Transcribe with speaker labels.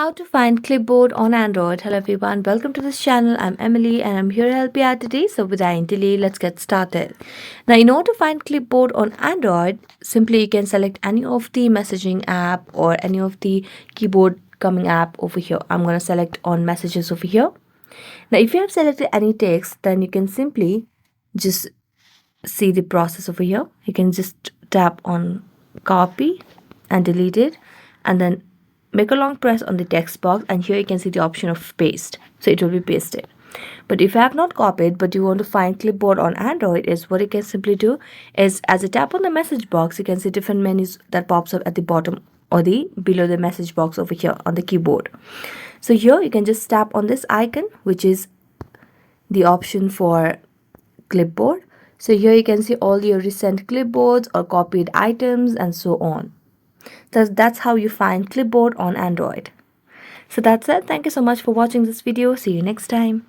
Speaker 1: How to find Clipboard on Android. Hello everyone, welcome to this channel. I'm Emily and I'm here to help you out today. So without any delay, let's get started. Now in order to find Clipboard on Android, simply you can select any of the messaging app or any of the keyboard coming app over here. I'm going to select on messages over here. Now if you have selected any text, then you can simply just see the process over here. You can just tap on copy and delete it, and then make a long press on the text box, and here you can see the option of paste, so it will be pasted. But if you have not copied but you want to find Clipboard on Android, is what you can simply do is, as you tap on the message box, you can see different menus that pops up at the bottom or the below the message box over here on the keyboard. So here you can just tap on this icon, which is the option for Clipboard. So here you can see all your recent clipboards or copied items and so on. That's how you find Clipboard on Android. So that's it. Thank you so much for watching this video. See you next time.